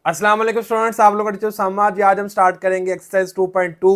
अस्सलाम वालेकुम स्टूडेंट्स, आप लोगों का टीचर सामा जी। आज हम स्टार्ट करेंगे एक्सरसाइज 2.2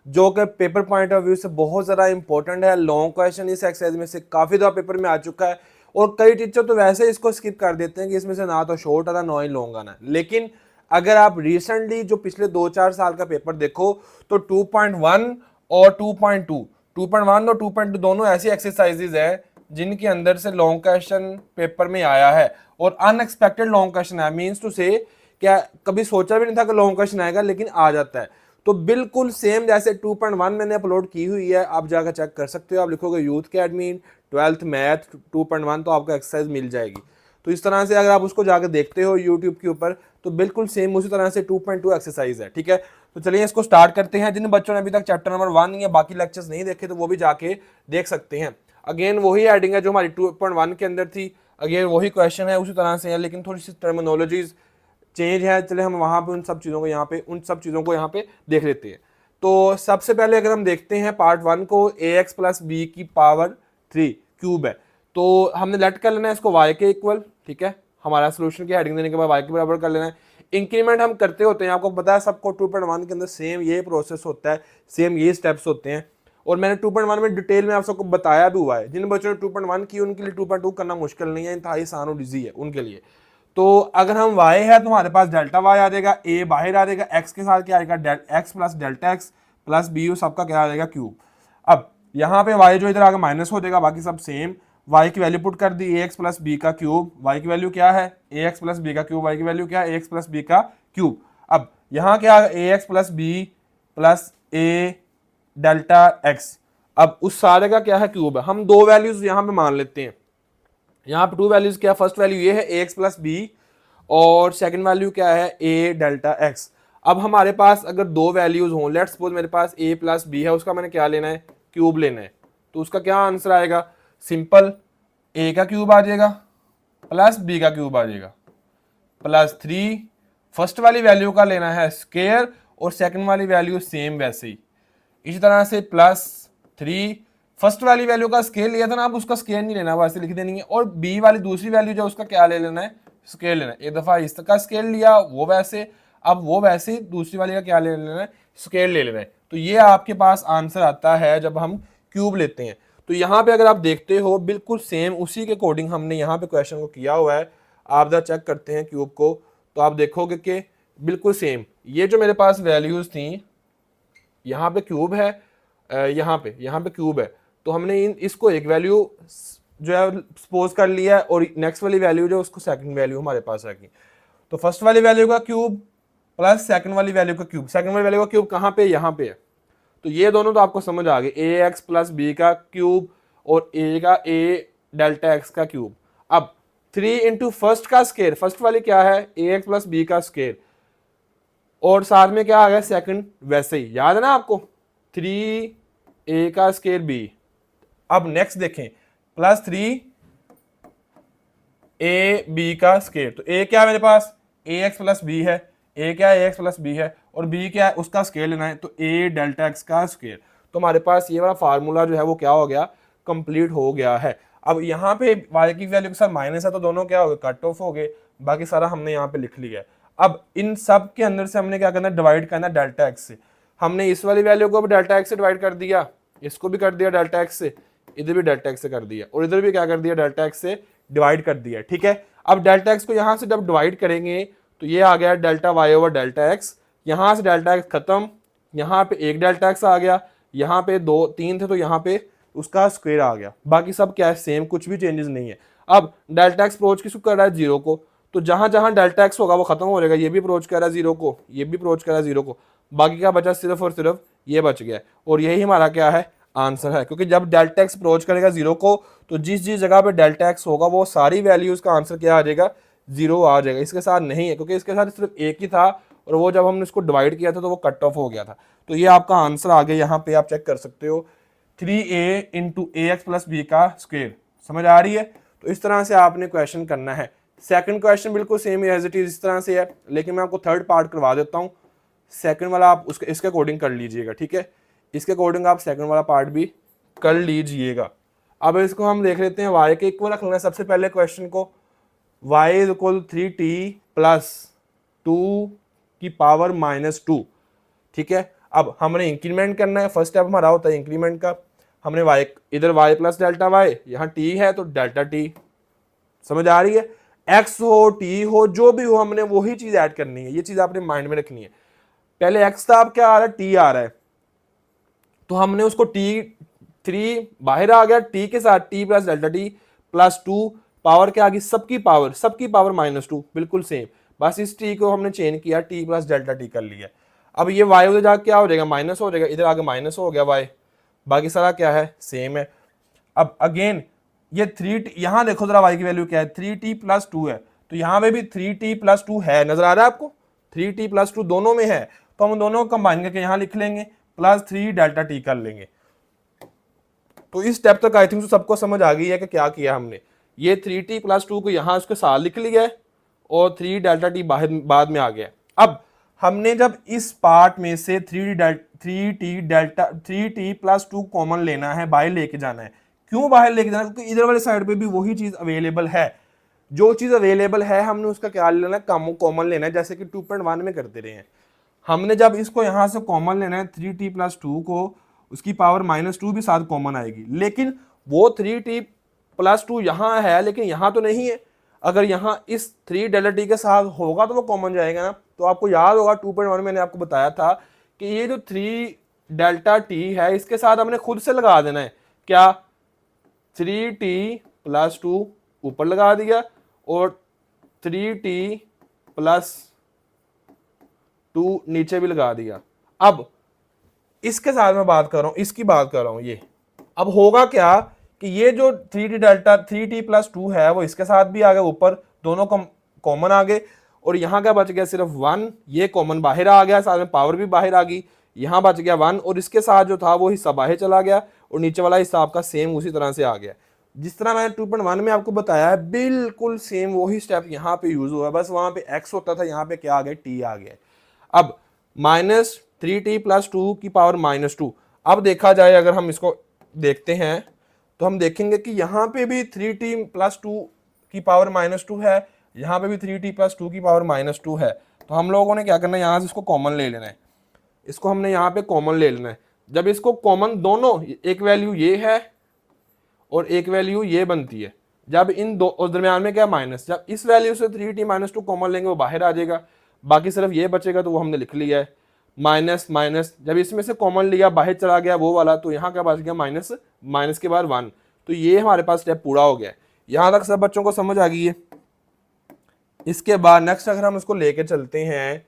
जो कि पेपर पॉइंट ऑफ व्यू से बहुत ज़्यादा इंपॉर्टेंट है। लॉन्ग क्वेश्चन इस एक्सरसाइज में से काफ़ी दफ़ा पेपर में आ चुका है और कई टीचर तो वैसे इसको स्किप कर देते हैं कि इसमें से ना तो शॉर्ट आता ना ही लॉन्ग आना है। लेकिन अगर आप रिसेंटली जो पिछले 2-4 साल का पेपर देखो तो 2.1 और 2.2 2.1 और 2.2 दोनों ऐसी एक्सरसाइजेज है जिनके अंदर से लॉन्ग क्वेश्चन पेपर में आया है और अनएक्सपेक्टेड लॉन्ग क्वेश्चन है। मीन्स टू से क्या कभी सोचा भी नहीं था कि लॉन्ग क्वेश्चन आएगा, लेकिन आ जाता है। तो बिल्कुल सेम जैसे 2.1 मैंने अपलोड की हुई है, आप जाकर चेक कर सकते हो। आप लिखोगे यूथ अकेडमी 12th मैथ 2.1 तो आपको एक्सरसाइज मिल जाएगी। तो इस तरह से अगर आप उसको जाकर देखते हो यूट्यूब के ऊपर तो बिल्कुल सेम उसी तरह से 2.2 एक्सरसाइज है। ठीक है, तो चलिए इसको स्टार्ट करते हैं। जिन बच्चों ने अभी तक चैप्टर नंबर 1 या बाकी लेक्चर्स नहीं देखे तो वो भी जाके देख सकते हैं। अगेन वही हेडिंग है जो हमारी 2.1 के अंदर थी, अगेन वही क्वेश्चन है उसी तरह से है, लेकिन थोड़ी सी टर्मिनोलॉजीज चेंज है। चले हम वहां पे उन सब चीज़ों को यहाँ पे देख लेते हैं। तो सबसे पहले अगर हम देखते हैं पार्ट 1 को, ए एक्स प्लस बी की पावर 3 क्यूब है, तो हमने लेट कर लेना है इसको y के इक्वल। ठीक है, हमारा सोल्यूशन की हेडिंग देने के बाद y के बराबर कर लेना है। इंक्रीमेंट हम करते होते हैं, आपको पता है सबको 2.1 के अंदर सेम ये प्रोसेस होता है, सेम ये स्टेप्स होते हैं। और मैंने 2.1 में डिटेल में आप सबको बताया भी हुआ है। जिन बच्चों ने 2.1 की उनके लिए 2.2 करना मुश्किल नहीं है, इंतहाई आसान और ईजी है उनके लिए। तो अगर हम y है तो हमारे पास डेल्टा y आ जाएगा, a बाहर आ जाएगा, x के साथ क्या आएगा x plus delta x plus B सबका क्या आ जाएगा क्यूब। अब यहाँ पे y जो इधर आगे माइनस हो जाएगा, बाकी सब सेम। y की वैल्यू पुट कर दी ax प्लस बी का क्यूब, y की वैल्यू क्या है ax प्लस बी का क्यूब, y की वैल्यू क्या है ax प्लस बी का क्यूब। अब यहाँ क्या ax plus B plus a delta x, अब उस सारे का क्या है क्यूब है। हम दो वैल्यूज यहाँ पे मान लेते हैं। यहाँ पे टू वैल्यूज क्या, फर्स्ट वैल्यू ये है ए एक्स प्लस बी और सेकंड वैल्यू क्या है ए डेल्टा एक्स। अब हमारे पास अगर दो वैल्यूज हों, लेट्स सपोज मेरे पास ए प्लस बी है, उसका मैंने क्या लेना है क्यूब लेना है, तो उसका क्या आंसर आएगा, सिंपल ए का क्यूब आ जाएगा प्लस बी का क्यूब आ जाएगा प्लस 3। फर्स्ट वाली वैल्यू का लेना है स्केयर और सेकंड वाली वैल्यू सेम वैसे ही इसी तरह से प्लस 3। फर्स्ट वाली वैल्यू का स्केल लिया था ना, आप उसका स्केल नहीं लेना, वैसे लिख देनी है। और बी वाली दूसरी वैल्यू जो उसका क्या ले लेना है, स्केल लेना है। एक दफा इसका स्केल लिया वो वैसे, अब वो वैसे ही दूसरी वाली का क्या ले लेना है, स्केल ले लेना है। तो ये आपके पास आंसर आता है जब हम क्यूब लेते हैं। तो यहाँ पे अगर आप देखते हो बिल्कुल सेम उसी के अकॉर्डिंग हमने यहाँ पे क्वेश्चन को किया हुआ है। आप जब चेक करते हैं क्यूब को तो आप देखोगे कि बिल्कुल सेम ये जो मेरे पास वैल्यूज थी, यहाँ पे क्यूब है, यहाँ पे क्यूब है, तो हमने इसको एक वैल्यू जो है सपोज कर लिया है और नेक्स्ट वाली वैल्यू जो उसको सेकंड वैल्यू हमारे पास आ गई। तो फर्स्ट वाली वैल्यू का क्यूब प्लस सेकंड वाली वैल्यू का क्यूब, सेकंड वाली वैल्यू का क्यूब कहाँ पे, यहाँ पे है। तो ये दोनों तो आपको समझ आ गए, ए एक्स प्लस बी का क्यूब और ए डेल्टा एक्स का क्यूब। अब 3 इंटू फर्स्ट का स्केयर, फर्स्ट वाली क्या है ए एक्स प्लस बी का स्केयर और साथ में क्या आ गया सेकंड वैसे ही, याद है ना आपको 3 ए का स्केयर बी। अब नेक्स्ट देखें प्लस 3 ए बी का स्केयर, तो ए क्या है मेरे पास ए एक्स प्लस बी है, ए क्या है ए एक्स प्लस बी है और बी क्या है उसका स्केयर लेना है, तो ए डेल्टा एक्स का स्केयर। तो हमारे पास ये वाला फार्मूला जो है वो क्या हो गया, कंप्लीट हो गया है। अब यहाँ पे y की वैल्यू के साथ माइनस है तो दोनों क्या हो गए, कट ऑफ हो गए। बाकी सारा हमने यहाँ पे लिख लिया है। अब इन सब के अंदर से हमने क्या करना है, डिवाइड करना है डेल्टा एक्स से। हमने इस वाली वैल्यू को भी डेल्टा एक्स से डिवाइड कर दिया, इसको भी कर दिया डेल्टा एक्स से, इधर भी डेल्टा एक्स से कर दिया और इधर भी क्या कर दिया डेल्टा एक्स से डिवाइड कर दिया। ठीक है, अब डेल्टा एक्स को यहाँ से जब डिवाइड करेंगे तो ये आ गया delta Y over delta X. यहाँ से डेल्टा एक्स खत्म, यहाँ पे एक डेल्टा एक्स आ गया, यहाँ पे 2 3 थे तो यहाँ पे उसका स्क्वायर आ गया। बाकी सब क्या है सेम, कुछ भी चेंजेस नहीं है। अब डेल्टा एक्स अप्रोच किसको कर रहा है, जीरो को, तो जहां जहां डेल्टा एक्स होगा वो खत्म हो जाएगा। ये भी अप्रोच कर रहा है जीरो को, ये भी अप्रोच कर रहा है जीरो को, बाकी क्या बचा सिर्फ और सिर्फ ये बच गया। और यही हमारा क्या है आंसर है, क्योंकि जब डेल्टा एक्स अप्रोच करेगा जीरो को तो जिस जिस जगह पे डेल्टा एक्स होगा वो सारी वैल्यूज का आंसर क्या आ जाएगा, जीरो आ जाएगा। इसके साथ नहीं है क्योंकि इसके साथ सिर्फ एक ही था और वो जब हमने इसको डिवाइड किया था तो वो कट ऑफ हो गया था। तो ये आपका आंसर आ गया, यहाँ पे आप चेक कर सकते हो 3a इंटू ए एक्स प्लस बी का स्क्वायर। समझ आ रही है? तो इस तरह से आपने क्वेश्चन करना है। सेकंड क्वेश्चन बिल्कुल सेम एज इट इज इस तरह से है, लेकिन मैं आपको थर्ड पार्ट करवा देता हूँ। सेकंड वाला आप उसके इसके अकॉर्डिंग कर लीजिएगा। ठीक है, इसके अकॉर्डिंग आप सेकंड वाला पार्ट भी कर लीजिएगा। अब इसको हम देख लेते हैं, y के इक्वल रख लेना सबसे पहले क्वेश्चन को। y is equal 3t plus 2 की पावर -2, ठीक है। अब हमने इंक्रीमेंट करना है, फर्स्ट स्टेप हमारा होता है इंक्रीमेंट का। हमने y इधर y प्लस डेल्टा वाई, यहाँ t है तो डेल्टा t, समझ आ रही है। x हो t हो जो भी हो, हमने वही चीज ऐड करनी है, ये चीज आपने माइंड में रखनी है। पहले x था, अब क्या आ रहा है, t आ रहा है, तो हमने उसको t3 बाहर आ गया, t के साथ t plus delta t plus 2, power क्या आ गई, सबकी पावर -2, बिल्कुल सेम, बस इस t को हमने चेंज किया, t प्लस डेल्टा t कर लिया। अब ये y उधर जाके क्या हो जाएगा, माइनस हो जाएगा, इधर आगे माइनस हो गया y, बाकी सारा क्या है, सेम है। अब अगेन ये 3t, यहां देखो जरा y की वैल्यू क्या है, 3t प्लस 2 है, तो यहां पे भी 3t प्लस 2 है, नजर आ रहा है आपको, 3t प्लस 2 दोनों में है, तो हम दोनों को कंबाइन करके यहां लिख लेंगे, प्लस 3 डेल्टा t कर लेंगे। तो इस स्टेप तक आई थिंक तो सबको समझ आ गई है कि क्या किया हमने। ये 3t प्लस 2 को यहां उसके साथ लिख लिया है और 3 डेल्टा t बाद में आ गया। अब हमने जब इस पार्ट में से 3t प्लस 2 कॉमन लेना है, बाहर लेके जाना है। क्यों बाहर लेके जाना है, क्योंकि इधर वाले साइड पे भी वही चीज अवेलेबल है, जो चीज अवेलेबल है हमने उसका क्या लेना है, कॉमन लेना है, जैसे कि 2.1 में करते रहे हैं। हमने जब इसको यहां से कॉमन लेना है 3t प्लस 2 को, उसकी पावर -2 भी साथ कॉमन आएगी, लेकिन वो 3t प्लस 2 यहां है लेकिन यहां तो नहीं है। अगर यहां इस 3 डेल्टा टी के साथ होगा तो वो कॉमन जाएगा ना। तो आपको याद होगा 2.1 मैंने आपको बताया था कि ये जो 3 डेल्टा टी है इसके साथ हमने खुद से लगा देना है, क्या, 3t प्लस 2 ऊपर लगा दिया और 3t प्लस 2 नीचे भी लगा दिया। अब इसके साथ मैं बात कर रहा हूं, इसकी बात कर रहा हूं, ये अब होगा क्या कि ये जो 3t प्लस 2 है वो इसके साथ भी आ गया, ऊपर दोनों कॉमन आ गए, और यहां क्या बच गया, सिर्फ 1, ये कॉमन बाहर आ गया, साथ में पावर भी बाहर आ गई, यहां बच गया 1, और इसके साथ जो था वो हिस्सा बाहर चला गया और नीचे वाला हिस्सा आपका सेम उसी तरह से आ गया। जिस तरह मैंने 2.1 में आपको बताया है बिल्कुल सेम वही स्टेप यहाँ पे यूज हुआ है, बस वहां पे x होता था, यहाँ पे क्या आ गया, t आ गया। अब -3t प्लस 2 की पावर -2, अब देखा जाए अगर हम इसको देखते हैं तो हम देखेंगे कि यहाँ पे भी 3t प्लस 2 की पावर -2 है, यहाँ पे भी 3t प्लस 2 की पावर -2 है। तो हम लोगों ने क्या करना है, यहाँ से इसको कॉमन ले लेना है, इसको हमने यहाँ पे कॉमन ले लेना है। जब इसको कॉमन, दोनों एक वैल्यू ये है और एक वैल्यू ये बनती है, जब इन दो उस दरमियान में क्या माइनस, जब इस वैल्यू से 3t माइनस 2 कॉमन लेंगे वो बाहर आ जाएगा, बाकी सिर्फ ये बचेगा, तो वो हमने लिख लिया है माइनस माइनस, जब इसमें से कॉमन लिया बाहर चला गया वो वाला, तो यहाँ क्या बच गया, माइनस, माइनस के बाद 1। तो ये हमारे पास स्टेप पूरा हो गया है। यहाँ तक सब बच्चों को समझ आ गई है। इसके बाद नेक्स्ट अगर हम इसको लेके चलते हैं,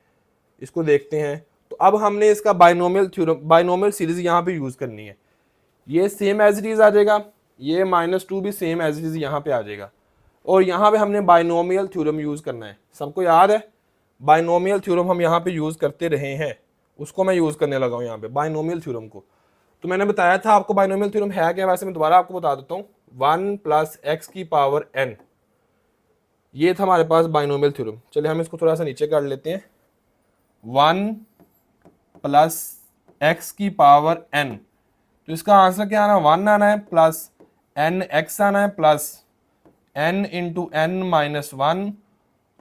इसको देखते हैं, तो अब हमने इसका बाइनोमियल थ्योरम, बाइनोमियल सीरीज यहाँ पे यूज करनी है। ये सेम एज इट इज आ जाएगा, ये -2 भी सेम एज इट इज यहाँ पे आ जाएगा, और यहाँ पे हमने बाइनोमियल थ्योरम यूज करना है। सबको याद है बाइनोमियल थ्योरम हम यहाँ पे यूज करते रहे हैं, उसको मैं यूज करने लगा हूँ यहाँ पे बाइनोमियल थ्योरम को। तो मैंने बताया था आपको बाइनोमियल थ्योरम है क्या, वैसे मैं दोबारा आपको बता देता हूँ। 1 प्लस x की पावर n, ये था हमारे पास बाइनोमियल थ्योरम। चलिए हम इसको थोड़ा सा नीचे कर लेते हैं। 1 प्लस x की पावर n, तो इसका आंसर क्या आना, 1 आना है, प्लस nx आना है, plus n into n minus 1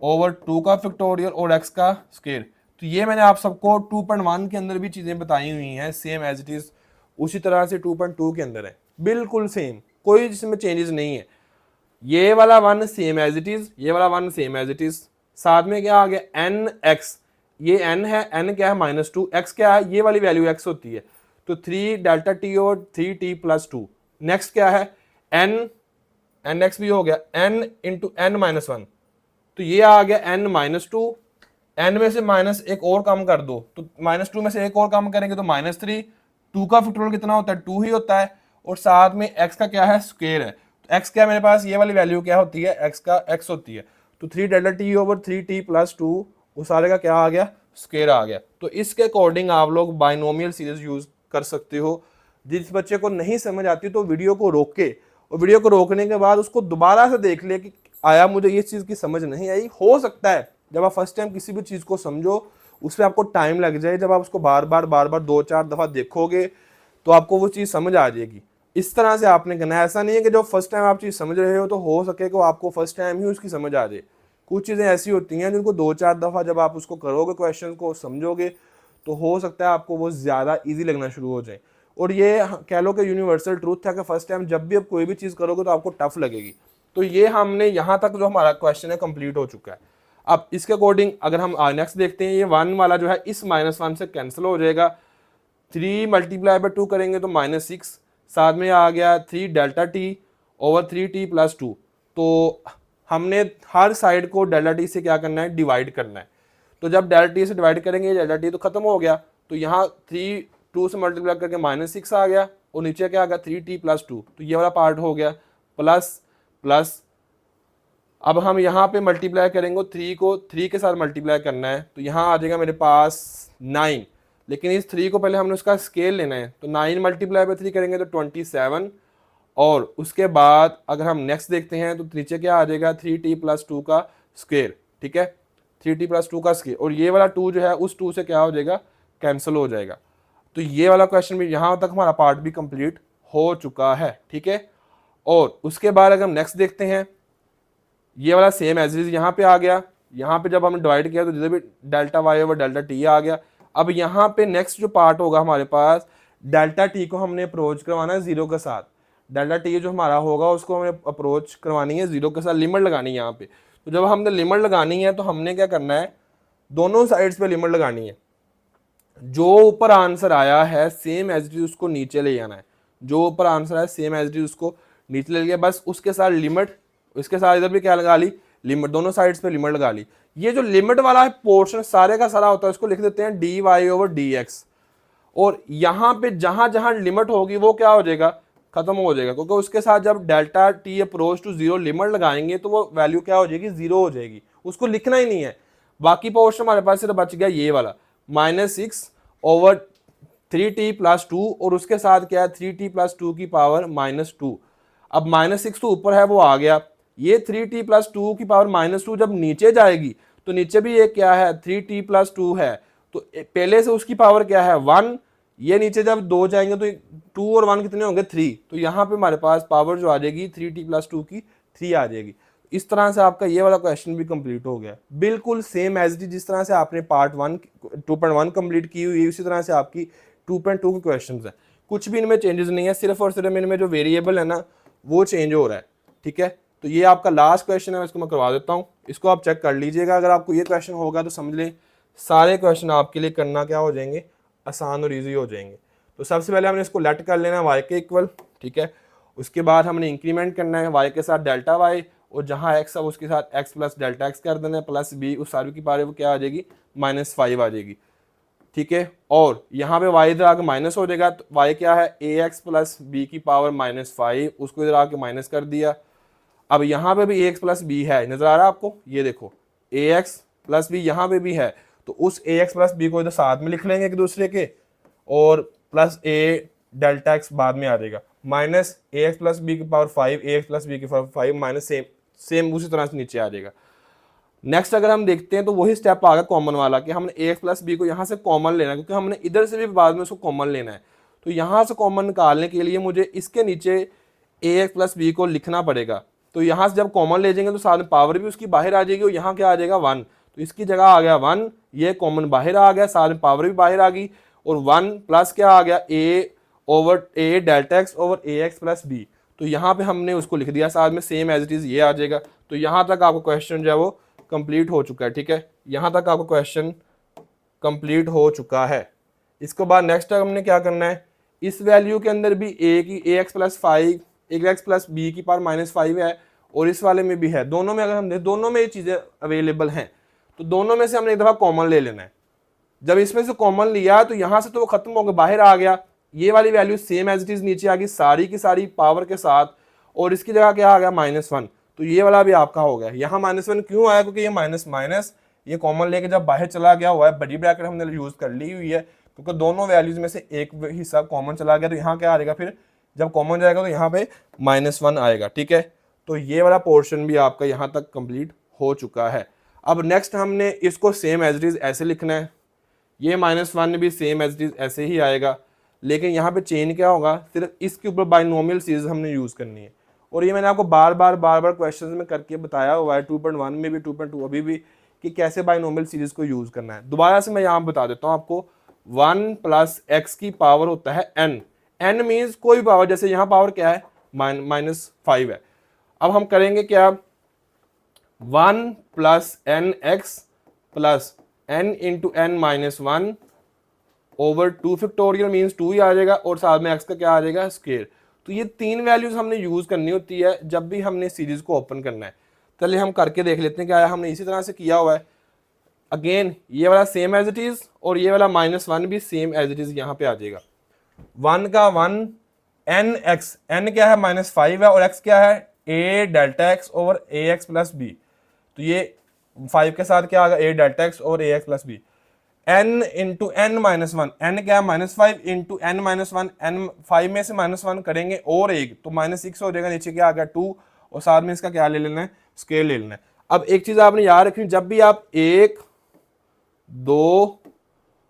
over 2 का फैक्टोरियल और x का स्क्वायर। तो ये मैंने आप सबको 2.1 के अंदर भी चीजें बताई हुई हैं, सेम एज इट इज उसी तरह से 2.2 के अंदर है, बिल्कुल सेम, कोई जिसमें चेंजेस नहीं है। ये वाला 1 सेम एज इट इज, ये वाला 1 सेम एज इट इज, साथ में क्या आ गया nx, ये n है, n क्या है -2, x क्या है, ये वाली वैल्यू x होती है, तो 3 डेल्टा t और 3t प्लस 2। नेक्स्ट क्या है nx भी हो गया, n इंटू n माइनस 1, तो ये आ गया n-2, n में से माइनस एक और कम कर दो, तो -2 में से एक और कम करेंगे तो -3, 2 का फैक्टोरियल कितना होता है, 2 ही होता है, और साथ में x का क्या है, स्क्वायर है। तो x क्या है मेरे पास, ये वाली वैल्यू क्या होती है, x का x होती है, तो 3 delta t over 3t plus 2, वो सारे का क्या आ गया, स्क्वायर आ गया। तो इसके अकॉर्डिंग आप लोग बाइनोमियल सीरीज यूज कर सकते हो। जिस बच्चे को नहीं समझ आती तो वीडियो को रोक के, और वीडियो को रोकने के बाद उसको दोबारा से देख ले कि आया मुझे ये चीज़ की समझ नहीं आई। हो सकता है जब आप फर्स्ट टाइम किसी भी चीज़ को समझो उस पर आपको टाइम लग जाए, जब आप उसको बार बार 2-4 दफ़ा देखोगे तो आपको वो चीज़ समझ आ जाएगी। इस तरह से आपने करना है, ऐसा नहीं है कि जब फर्स्ट टाइम आप चीज़ समझ रहे हो तो हो सके कि आपको फर्स्ट टाइम ही उसकी समझ आ जाए। कुछ चीज़ें ऐसी होती हैं जिनको 2-4 दफ़ा जब आप उसको करोगे, क्वेश्चन को समझोगे, तो हो सकता है आपको वो ज़्यादा ईजी लगना शुरू हो जाए। और ये कह लो कि यूनिवर्सल ट्रूथ है कि फर्स्ट टाइम जब भी आप कोई भी चीज़ करोगे तो आपको टफ लगेगी। तो ये हमने यहाँ तक जो हमारा क्वेश्चन है कंप्लीट हो चुका है। अब इसके अकॉर्डिंग अगर हम नेक्स्ट देखते हैं, ये 1 वाला जो है इस -1 से कैंसिल हो जाएगा। 3 मल्टीप्लाई बाय 2 करेंगे तो -6, साथ में आ गया 3 delta T over 3t plus 2। तो हमने हर साइड को डेल्टा टी से क्या करना है, डिवाइड करना है। तो जब डेल्टा टी से डिवाइड करेंगे, डेल्टा टी तो खत्म हो गया, तो यहाँ 3 2 से मल्टीप्लाई करके -6 आ गया, और नीचे क्या आ गया 3t प्लस 2। तो ये वाला पार्ट हो गया, प्लस प्लस। अब हम यहाँ पे मल्टीप्लाई करेंगे 3 को 3 के साथ मल्टीप्लाई करना है, तो यहाँ आ जाएगा मेरे पास 9। लेकिन इस 3 को पहले हमने उसका स्केल लेना है, तो 9 मल्टीप्लाई बाय 3 करेंगे तो 27। और उसके बाद अगर हम नेक्स्ट देखते हैं तो नीचे क्या आ जाएगा 3t प्लस 2 का स्क्वायर। ठीक है, 3t प्लस 2 का स्क्वायर, और ये वाला 2 जो है उस 2 से क्या हो जाएगा, कैंसिल हो जाएगा। तो ये वाला क्वेश्चन भी यहाँ तक हमारा पार्ट भी कंप्लीट हो चुका है। ठीक है, और उसके बाद अगर हम नेक्स्ट देखते हैं, ये वाला सेम एज इज यहाँ पे आ गया। यहाँ पे जब हमने डिवाइड किया तो जिधर भी delta Y over delta T आ गया। अब यहाँ पे नेक्स्ट जो पार्ट होगा हमारे पास, डेल्टा टी को हमने अप्रोच करवाना है 0 के साथ। डेल्टा टी जो हमारा होगा उसको हमें अप्रोच करवानी है 0 के साथ, लिमिट लगानी है यहाँ पे। तो जब हमने लिमिट लगानी है तो हमने क्या करना है, दोनों साइड्स पे लिमिट लगानी है। जो ऊपर आंसर आया है सेम एज इट इज उसको नीचे ले जाना है। जो ऊपर आंसर है सेम एज इट इज उसको नीचे ले लिया, बस उसके साथ लिमिट, इसके साथ इधर भी क्या लगा ली, लिमिट, दोनों साइड्स पे लिमिट लगा ली। ये जो लिमिट वाला है पोर्शन सारे का सारा होता है, उसको लिख देते हैं D Y over D X. और यहाँ पे जहां जहां लिमिट होगी वो क्या हो जाएगा, खत्म हो जाएगा, क्योंकि उसके साथ जब delta T approach to 0 limit लगाएंगे तो वो वैल्यू क्या हो जाएगी, 0 हो जाएगी, उसको लिखना ही नहीं है। बाकी पोर्शन हमारे पास सिर्फ बच गया ये वाला -6 ओवर 3t प्लस 2, और उसके साथ क्या है 3t प्लस 2 की पावर -2। अब -6 तो ऊपर है वो आ गया, ये 3t प्लस 2 की पावर -2 जब नीचे जाएगी तो नीचे भी ये क्या है 3t प्लस 2 है, तो पहले से उसकी पावर क्या है 1। ये नीचे जब 2 जाएंगे तो 2 और 1 कितने होंगे 3, तो यहाँ पे हमारे पास पावर जो आ जाएगी 3t प्लस 2 की 3 आ जाएगी। इस तरह से आपका ये वाला क्वेश्चन भी कंप्लीट हो गया, बिल्कुल सेम एज इट, जिस तरह से आपने पार्ट 1 2.1 कंप्लीट की हुई है उसी तरह से आपकी 2.2 के क्वेश्चंस हैं। कुछ भी इनमें चेंजेस नहीं है, सिर्फ और सिर्फ इनमें जो वेरिएबल है ना वो चेंज हो रहा है। ठीक है, तो ये आपका लास्ट क्वेश्चन है, इसको मैं करवा देता हूँ, इसको आप चेक कर लीजिएगा। अगर आपको ये क्वेश्चन होगा तो समझ लें सारे क्वेश्चन आपके लिए करना क्या हो जाएंगे, आसान और ईजी हो जाएंगे। तो सबसे पहले हमने इसको लेट कर लेना है वाई के इक्वल। ठीक है, उसके बाद हमने इंक्रीमेंट करना है वाई के साथ डेल्टा वाई, और जहाँ एक्स है उसके साथ एक्स प्लस डेल्टा एक्स कर देना है, प्लस बी उस सारी की पावर वो क्या आ जाएगी -5 आ जाएगी। ठीक है, और यहाँ पे वाई इधर आके माइनस हो जाएगा, तो वाई क्या है ए एक्स प्लस बी की पावर -5, उसको इधर आके माइनस कर दिया। अब यहाँ पे भी ए एक्स प्लस बी है, नजर आ रहा है आपको, ये देखो ए एक्स प्लस बी यहाँ पे भी है, तो उस ए एक्स प्लस बी को इधर साथ में लिख लेंगे एक दूसरे के, और प्लस ए डेल्टा एक्स बाद में आ जाएगा, माइनस ए एक्स प्लस बी की पावर 5, ए एक्स प्लस बी की पावर 5 माइनस सेम उसी तरह से नीचे आ जाएगा। नेक्स्ट अगर हम देखते हैं तो वही स्टेप आ गया कॉमन वाला कि हमने ए एक्स प्लस बी को यहाँ से कॉमन लेना है, क्योंकि हमने इधर से भी बाद में उसको कॉमन लेना है। तो यहाँ से कॉमन निकालने के लिए मुझे इसके नीचे ए एक्स प्लस बी को लिखना पड़ेगा। तो यहाँ से जब कॉमन ले जाएंगे तो साथ में पावर भी उसकी बाहर आ जाएगी, और यहाँ क्या आ जाएगा 1, तो इसकी जगह आ गया 1, ये कॉमन बाहर आ गया, साथ में पावर भी बाहर आ गई, और 1 प्लस क्या आ गया ए over A delta X over A X plus B. तो यहाँ पे हमने उसको लिख दिया साथ में सेम एज इट इज ये आ जाएगा। तो यहाँ तक आपको क्वेश्चन जो है वो कंप्लीट हो चुका है। ठीक है, यहाँ तक आपको क्वेश्चन कंप्लीट हो चुका है। इसके बाद नेक्स्ट हमने क्या करना है, इस वैल्यू के अंदर भी ए की ए एक्स प्लस 5 ए एक्स प्लस बी की पावर -5 है, और इस वाले में भी है। दोनों में अगर हम देखें दोनों में ये चीज़ें अवेलेबल हैं, तो दोनों में से हमने एक दफ़ा कॉमन ले लेना है। जब इसमें से कॉमन लिया तो यहाँ से तो वो खत्म हो गया, बाहर आ गया, ये वाली value same as it is नीचे आ गई सारी की सारी पावर के साथ, और इसकी जगह क्या आ गया -1। तो ये वाला भी आपका हो गया। यहाँ -1 क्यों आया, क्योंकि ये माइनस माइनस ये कॉमन लेके जब बाहर चला गया हुआ है, बड़ी ब्रैकेट हमने यूज कर ली हुई है, क्योंकि दोनों वैल्यूज में से एक हिस्सा कॉमन चला गया, तो यहाँ क्या आ जाएगा, फिर जब कॉमन जाएगा तो यहाँ पे -1 आएगा। ठीक है, तो ये वाला पोर्शन भी आपका यहाँ तक कंप्लीट हो चुका है। अब नेक्स्ट हमने इसको सेम एज इट इज ऐसे लिखना है, ये -1 भी सेम एज इट इज ऐसे ही आएगा, लेकिन यहाँ पे चेंज क्या होगा, सिर्फ इसके ऊपर बाइनोमियल सीरीज हमने यूज करनी है, और ये मैंने आपको बार बार क्वेश्चन में करके बताया हुआ है, 2.1 में भी 2.2 अभी भी, कि कैसे बाइनोमियल सीरीज को यूज करना है। दोबारा से मैं यहाँ बता देता हूँ आपको, 1 प्लस एक्स की पावर होता है n, n मीन्स कोई पावर, जैसे यहाँ पावर क्या है -5 है। अब हम करेंगे क्या, 1 plus N X plus n into N minus 1 over 2 factorial means 2 ही आ जाएगा, और साथ में x का क्या आ जाएगा, स्क्वायर। तो ये तीन वैल्यूज हमने यूज करनी होती है जब भी हमने सीरीज को ओपन करना है। चलिए हम करके देख लेते हैं क्या है। हमने इसी तरह से किया हुआ है, अगेन ये वाला सेम एज इट इज, और ये वाला -1 भी सेम एज इट इज यहाँ पे आ जाएगा। 1 का 1 एन एक्स, एन क्या है -5 है, और x क्या है a delta X over A X plus B. तो ये 5 के साथ क्या आ गया, a delta X over A X plus B. n into N minus one, N क्या है -5 into N minus one, N 5 में से -1 करेंगे और एक तो -6 हो जाएगा, नीचे क्या आ गया 2, और साथ में इसका क्या ले लेना है, स्केल ले लेना है। अब एक चीज आपने याद रखनी, जब भी आप 1 2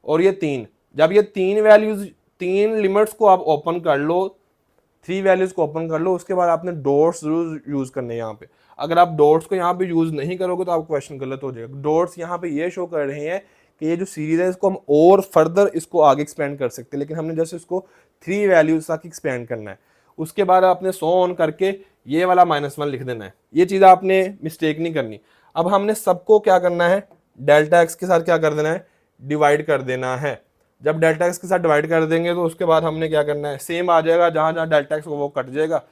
और ये 3, जब ये 3 वैल्यूज 3 लिमिट्स को आप ओपन कर लो, 3 वैल्यूज को ओपन कर लो, उसके बाद आपने डॉट्स जरूर यूज करने हैं यहाँ पे। अगर आप डॉट्स को यहाँ पे यूज नहीं करोगे तो आपका क्वेश्चन गलत हो जाएगा। डॉट्स यहाँ पे ये शो कर रहे हैं कि ये जो सीरीज है इसको हम और फर्दर इसको आगे एक्सपेंड कर सकते हैं, लेकिन हमने जैसे इसको 3 वैल्यूज तक एक्सपेंड करना है। उसके बाद आपने सो ऑन करके ये वाला -1 लिख देना है। ये चीज़ आपने मिस्टेक नहीं करनी। अब हमने सबको क्या करना है, डेल्टा एक्स के साथ क्या कर देना है, डिवाइड कर देना है। जब डेल्टा एक्स के साथ डिवाइड कर देंगे तो उसके बाद हमने क्या करना है, सेम आ जाएगा, जहाँ जहाँ डेल्टा एक्स को वो कट जाएगा,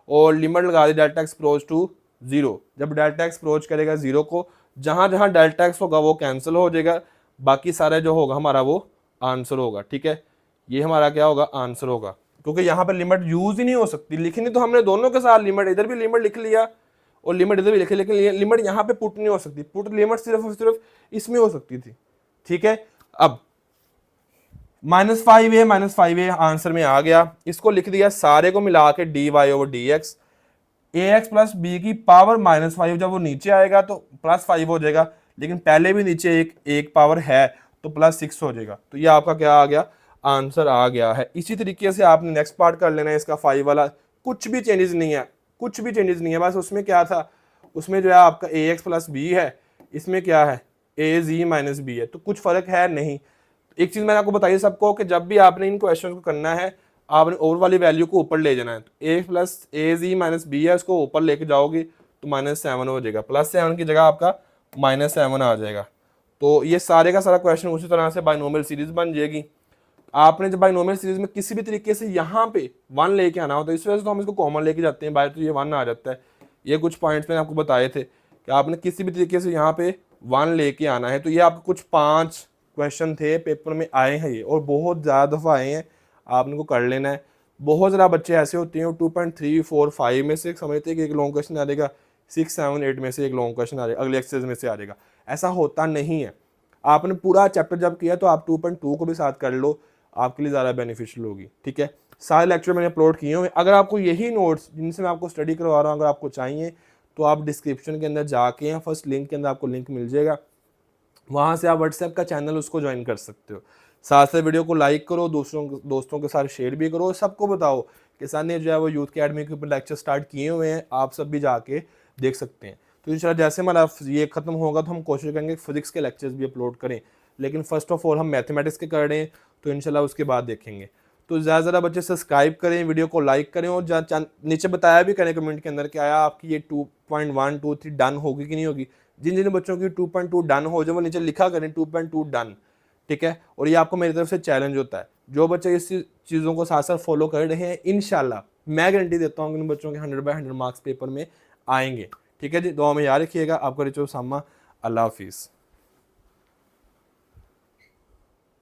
और लिमिट लगा दी डेल्टा एक्स अप्रोच टू 0। जब डेल्टा एक्स अप्रोच करेगा 0 को, जहाँ जहाँ डेल्टा एक्स होगा वो कैंसिल हो जाएगा, बाकी सारे जो होगा हमारा वो आंसर होगा। ठीक है, ये हमारा क्या होगा, आंसर होगा, क्योंकि यहाँ पे लिमिट यूज ही नहीं हो सकती। लिखनी तो हमने दोनों के साथ लिमिट, इधर भी लिमिट लिख लिया और लिमिट इधर भी लिखी, लेकिन लिमिट यहाँ पे पुट नहीं हो सकती। पुट लिमिट सिर्फ और सिर्फ इसमें हो सकती थी। ठीक है, अब -5a आंसर में आ गया, इसको लिख दिया सारे को मिला के dy over dx, ax plus B की पावर -5, जब वो नीचे आएगा तो +5 हो जाएगा, लेकिन पहले भी नीचे एक पावर है तो +6 हो जाएगा। तो ये आपका क्या आ गया, आंसर आ गया है। इसी तरीके से आपने नेक्स्ट पार्ट कर लेना है इसका 5 वाला, कुछ भी चेंजेस नहीं है, कुछ भी चेंजेस नहीं है। बस उसमें क्या था, उसमें जो है आपका ax प्लस बी है, इसमें क्या है az माइनस बी है, तो कुछ फर्क है नहीं। एक चीज मैंने आपको बताई सबको कि जब भी आपने इन क्वेश्चन को करना है, आपने ओवर वाली वैल्यू को ऊपर ले जाना है। तो a plus az minus B है, उसको ऊपर लेके जाओगे तो -7 हो जाएगा, +7 की जगह आपका -7 आ जाएगा। तो ये सारे का सारा क्वेश्चन उसी तरह से बाइनोमियल सीरीज बन जाएगी। आपने जब बाइनोमियल सीरीज में किसी भी तरीके से यहाँ पे 1 लेके आना हो, तो इस वजह से तो हम इसको कॉमन लेके जाते हैं बाहर, तो ये 1 आ जाता है। ये कुछ पॉइंट्स मैंने आपको बताए थे कि आपने किसी भी तरीके से यहाँ पे 1 लेके आना है। तो ये आपको कुछ 5 क्वेश्चन थे पेपर में आए हैं ये, और बहुत ज़्यादा दफ़ा आए हैं, आपने को कर लेना है। बहुत ज़्यादा बच्चे ऐसे होते हैं 2.3 4 5 में से समझते हैं कि एक लॉन्ग क्वेश्चन आ जाएगा, 6 7 8 में से एक लॉन्ग क्वेश्चन आ जाएगा, अगले एक्सरसाइज में से आ जाएगा। ऐसा होता नहीं है। आपने पूरा चैप्टर जब किया तो आप 2.2 को भी साथ कर लो, आपके लिए ज़्यादा बेनिफिशियल होगी। ठीक है, सारे लेक्चर मैंने अपलोड किए हुए। अगर आपको यही नोट्स जिनसे मैं आपको स्टडी करवा रहा हूँ अगर आपको चाहिए तो आप डिस्क्रिप्शन के अंदर जाके या फर्स्ट लिंक के अंदर आपको लिंक मिल जाएगा, वहाँ से आप व्हाट्सएप का चैनल उसको ज्वाइन कर सकते हो। साथ साथ वीडियो को लाइक करो, दोस्तों के साथ शेयर भी करो, सबको बताओ कि सर ने जो है वो यूथ अकेडमी के ऊपर लेक्चर स्टार्ट किए हुए हैं, आप सब भी जाके देख सकते हैं। तो इंशाल्लाह जैसे हमारा ये खत्म होगा तो हम कोशिश करेंगे फिजिक्स के लेक्चर्स भी अपलोड करें, लेकिन फर्स्ट ऑफ ऑल हम मैथमेटिक्स के कर रहे हैं, तो इंशाल्लाह उसके बाद देखेंगे। तो ज़्यादा बच्चे सब्सक्राइब करें, वीडियो को लाइक करें, और नीचे बताया भी करें कमेंट के अंदर कि आया आपकी ये 2.1 2 3 डन होगी कि नहीं होगी। जिन जिन बच्चों की 2.2 डन हो जाए वो नीचे लिखा करें 2.2 डन। ठीक है, और ये आपको मेरी तरफ से चैलेंज होता है। जो बच्चे इस चीज़ों को साथ साथ फॉलो कर रहे हैं, इंशाल्लाह मैं गारंटी देता हूँ कि इन बच्चों के 100/100 मार्क्स पेपर में आएंगे। ठीक है जी, दुआ में याद रखिएगा। आपका रिचो सामा, अल्लाह हाफिज़।